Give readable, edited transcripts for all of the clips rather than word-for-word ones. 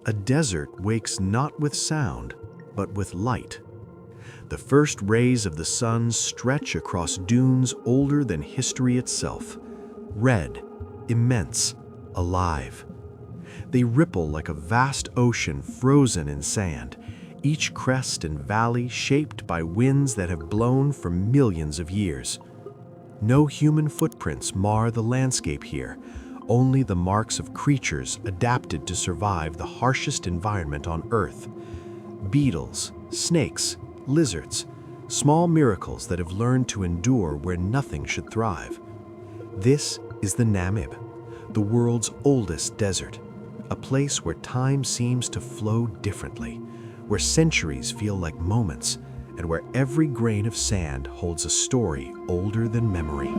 A desert wakes not with sound, but with light. The first rays of the sun stretch across dunes older than history itself, red, immense, alive. They ripple like a vast ocean frozen in sand, each crest and valley shaped by winds that have blown for millions of years. No human footprints mar the landscape here, only the marks of creatures adapted to survive the harshest environment on Earth. Beetles, snakes, lizards, small miracles that have learned to endure where nothing should thrive. This is the Namib, the world's oldest desert, a place where time seems to flow differently, where centuries feel like moments, and where every grain of sand holds a story older than memory.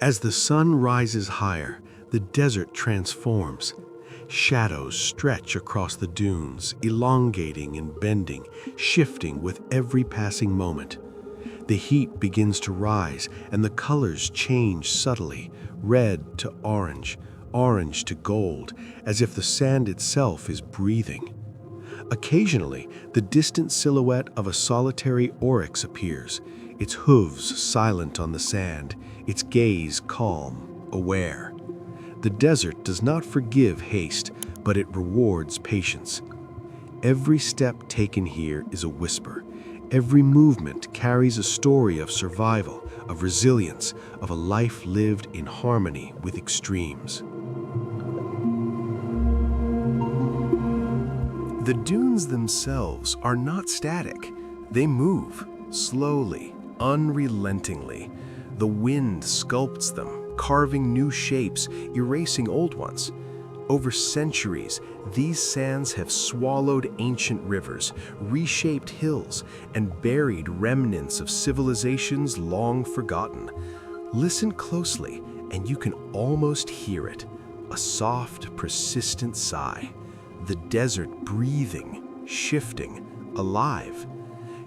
As the sun rises higher, the desert transforms. Shadows stretch across the dunes, elongating and bending, shifting with every passing moment. The heat begins to rise, and the colors change subtly, red to orange, orange to gold, as if the sand itself is breathing. Occasionally, the distant silhouette of a solitary oryx appears, its hooves silent on the sand, its gaze calm, aware. The desert does not forgive haste, but it rewards patience. Every step taken here is a whisper. Every movement carries a story of survival, of resilience, of a life lived in harmony with extremes. The dunes themselves are not static. They move, slowly, unrelentingly. The wind sculpts them, carving new shapes, erasing old ones. Over centuries, these sands have swallowed ancient rivers, reshaped hills, and buried remnants of civilizations long forgotten. Listen closely, and you can almost hear it, a soft, persistent sigh. The desert breathing, shifting, alive.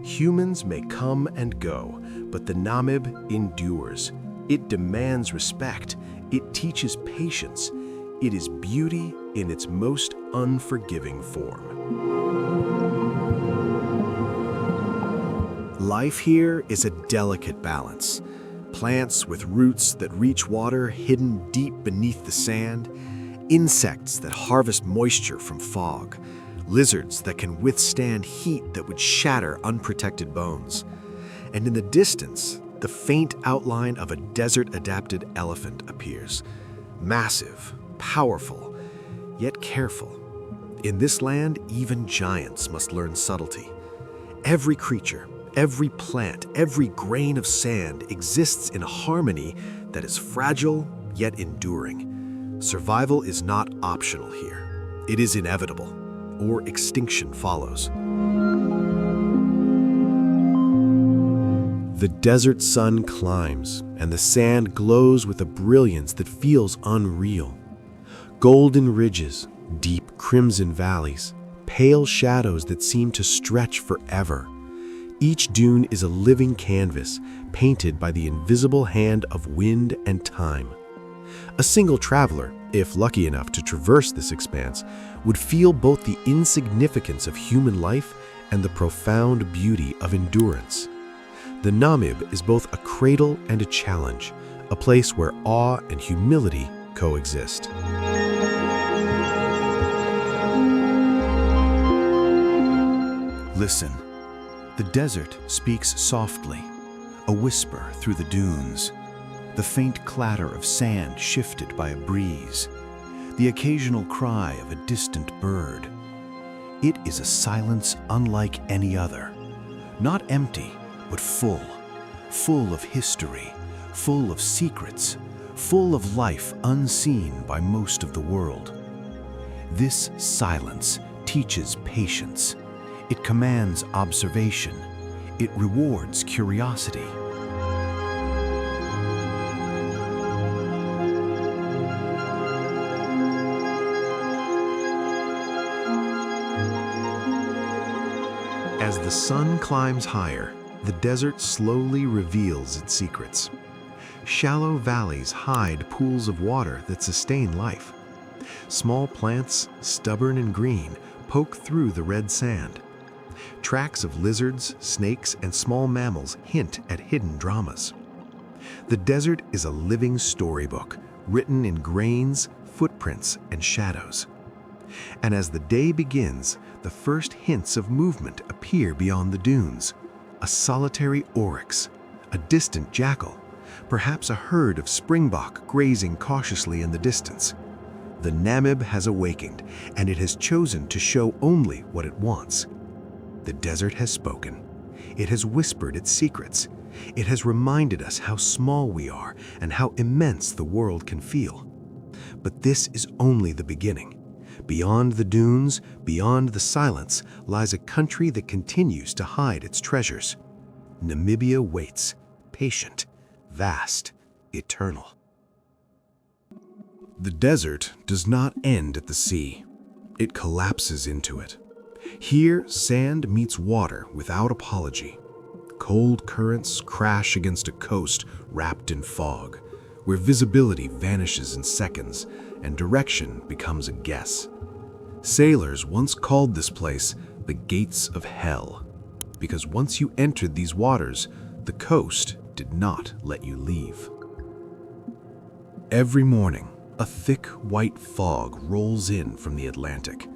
Humans may come and go, but the Namib endures. It demands respect. It teaches patience. It is beauty in its most unforgiving form. Life here is a delicate balance. Plants with roots that reach water hidden deep beneath the sand, insects that harvest moisture from fog, lizards that can withstand heat that would shatter unprotected bones. And in the distance, the faint outline of a desert-adapted elephant appears. Massive, powerful, yet careful. In this land, even giants must learn subtlety. Every creature, every plant, every grain of sand exists in a harmony that is fragile yet enduring. Survival is not optional here. It is inevitable, or extinction follows. The desert sun climbs, and the sand glows with a brilliance that feels unreal. Golden ridges, deep crimson valleys, pale shadows that seem to stretch forever. Each dune is a living canvas, painted by the invisible hand of wind and time. A single traveler, if lucky enough to traverse this expanse, would feel both the insignificance of human life and the profound beauty of endurance. The Namib is both a cradle and a challenge, a place where awe and humility coexist. Listen. The desert speaks softly, a whisper through the dunes, the faint clatter of sand shifted by a breeze, the occasional cry of a distant bird. It is a silence unlike any other. Not empty, but full. Full of history, full of secrets, full of life unseen by most of the world. This silence teaches patience. It commands observation. It rewards curiosity. As the sun climbs higher, the desert slowly reveals its secrets. Shallow valleys hide pools of water that sustain life. Small plants, stubborn and green, poke through the red sand. Tracks of lizards, snakes, and small mammals hint at hidden dramas. The desert is a living storybook, written in grains, footprints, and shadows. And as the day begins, the first hints of movement appear beyond the dunes. A solitary oryx, a distant jackal, perhaps a herd of springbok grazing cautiously in the distance. The Namib has awakened, and it has chosen to show only what it wants. The desert has spoken. It has whispered its secrets. It has reminded us how small we are and how immense the world can feel. But this is only the beginning. Beyond the dunes, beyond the silence, lies a country that continues to hide its treasures. Namibia waits, patient, vast, eternal. The desert does not end at the sea. It collapses into it. Here, sand meets water without apology. Cold currents crash against a coast wrapped in fog, where visibility vanishes in seconds and direction becomes a guess. Sailors once called this place the gates of hell, because once you entered these waters, the coast did not let you leave. Every morning, a thick white fog rolls in from the Atlantic.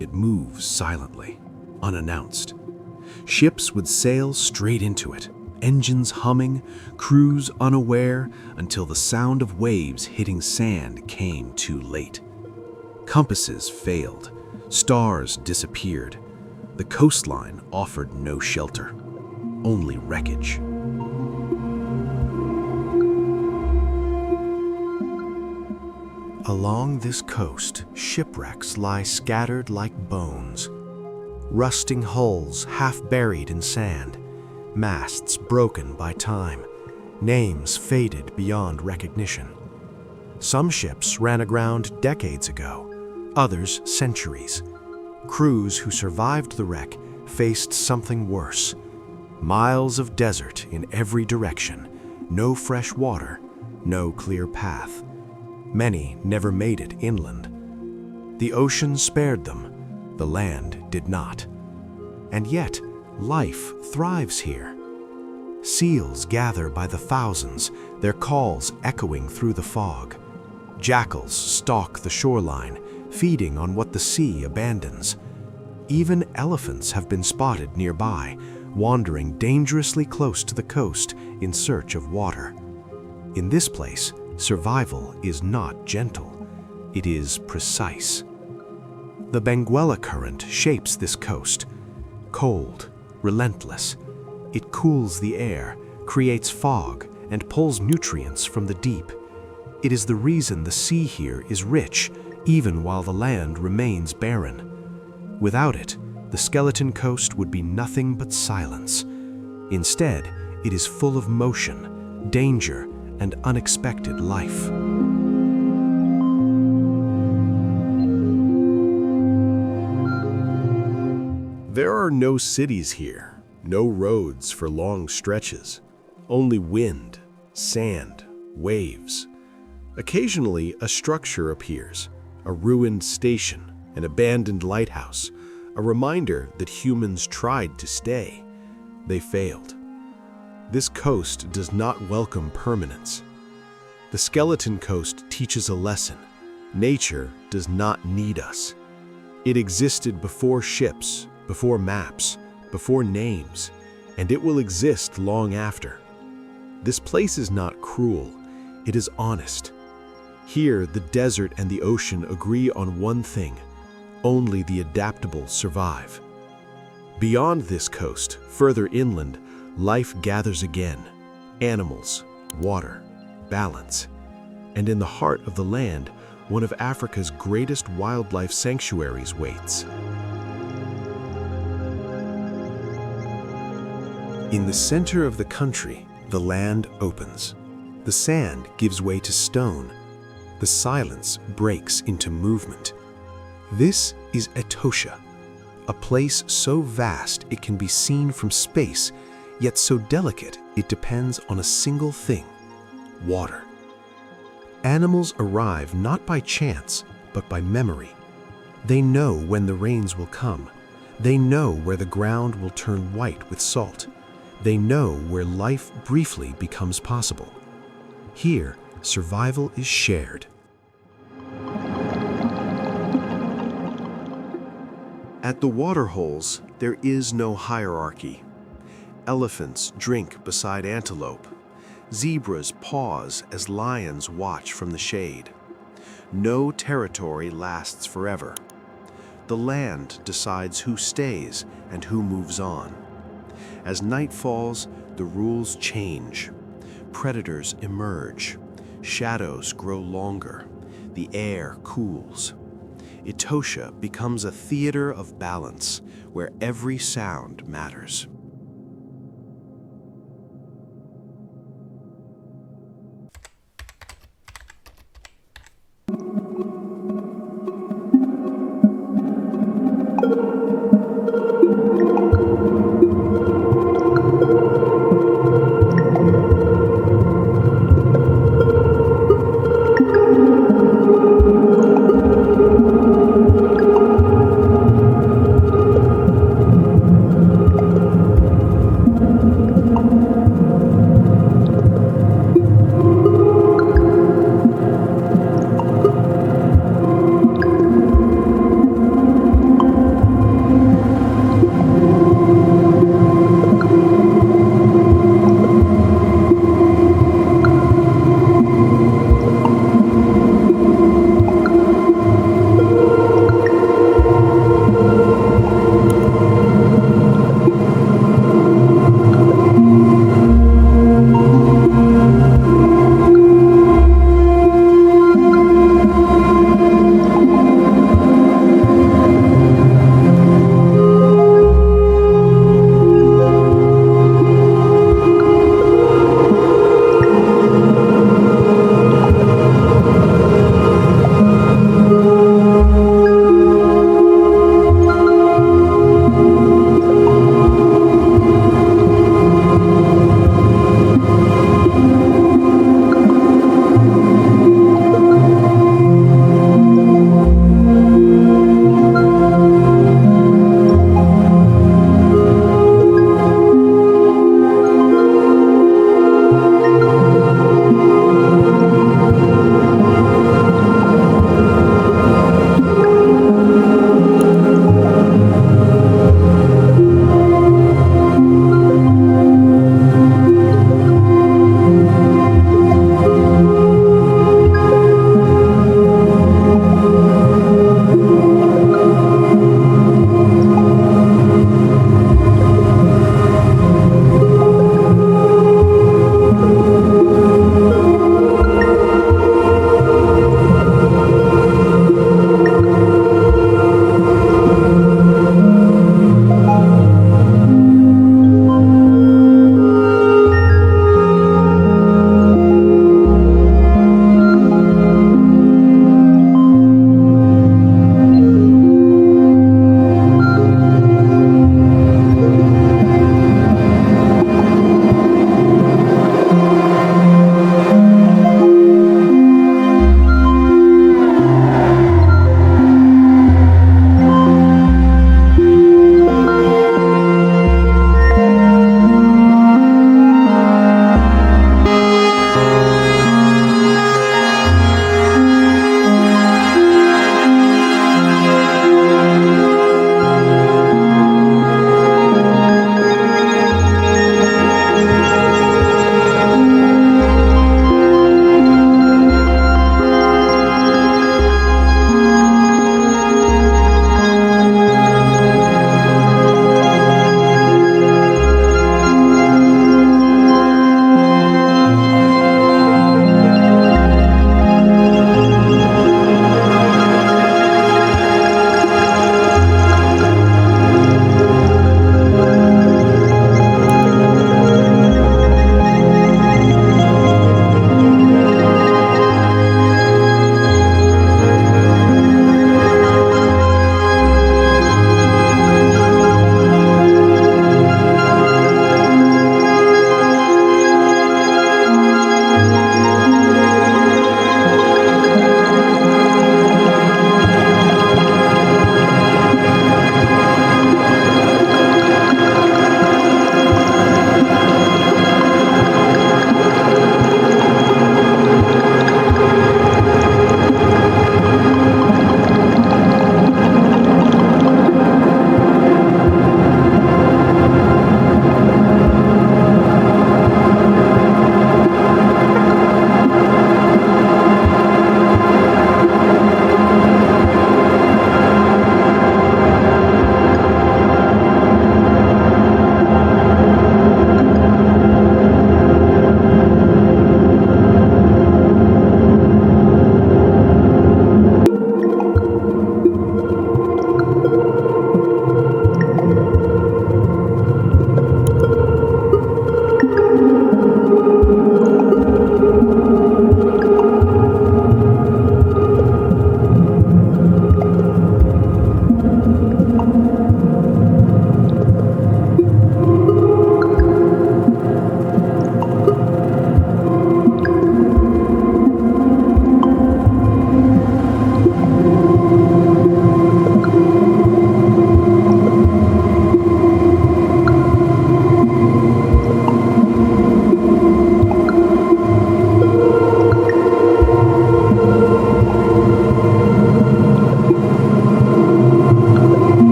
It moves silently, unannounced. Ships would sail straight into it, engines humming, crews unaware, until the sound of waves hitting sand came too late. Compasses failed, stars disappeared. The coastline offered no shelter, only wreckage. Along this coast, shipwrecks lie scattered like bones. Rusting hulls half buried in sand, masts broken by time, names faded beyond recognition. Some ships ran aground decades ago, others centuries. Crews who survived the wreck faced something worse. Miles of desert in every direction, no fresh water, no clear path. Many never made it inland. The ocean spared them, the land did not. And yet, life thrives here. Seals gather by the thousands, their calls echoing through the fog. Jackals stalk the shoreline, feeding on what the sea abandons. Even elephants have been spotted nearby, wandering dangerously close to the coast in search of water. In this place, survival is not gentle, it is precise. The Benguela current shapes this coast. Cold, relentless. It cools the air, creates fog, and pulls nutrients from the deep. It is the reason the sea here is rich, even while the land remains barren. Without it, the Skeleton Coast would be nothing but silence. Instead, it is full of motion, danger, and unexpected life. There are no cities here, no roads for long stretches, only wind, sand, waves. Occasionally, a structure appears, a ruined station, an abandoned lighthouse, a reminder that humans tried to stay. They failed. This coast does not welcome permanence. The Skeleton Coast teaches a lesson. Nature does not need us. It existed before ships, before maps, before names, and it will exist long after. This place is not cruel, it is honest. Here, the desert and the ocean agree on one thing: Only the adaptable survive. Beyond this coast, further inland, life gathers again. Animals, water, balance. And in the heart of the land, one of Africa's greatest wildlife sanctuaries waits. In the center of the country, the land opens. The sand gives way to stone. The silence breaks into movement. This is Etosha, a place so vast it can be seen from space, yet so delicate it depends on a single thing: water. Animals arrive not by chance, but by memory. They know when the rains will come. They know where the ground will turn white with salt. They know where life briefly becomes possible. Here, survival is shared. At the waterholes, there is no hierarchy. Elephants drink beside antelope. Zebras pause as lions watch from the shade. No territory lasts forever. The land decides who stays and who moves on. As night falls, the rules change. Predators emerge. Shadows grow longer. The air cools. Etosha becomes a theater of balance where every sound matters.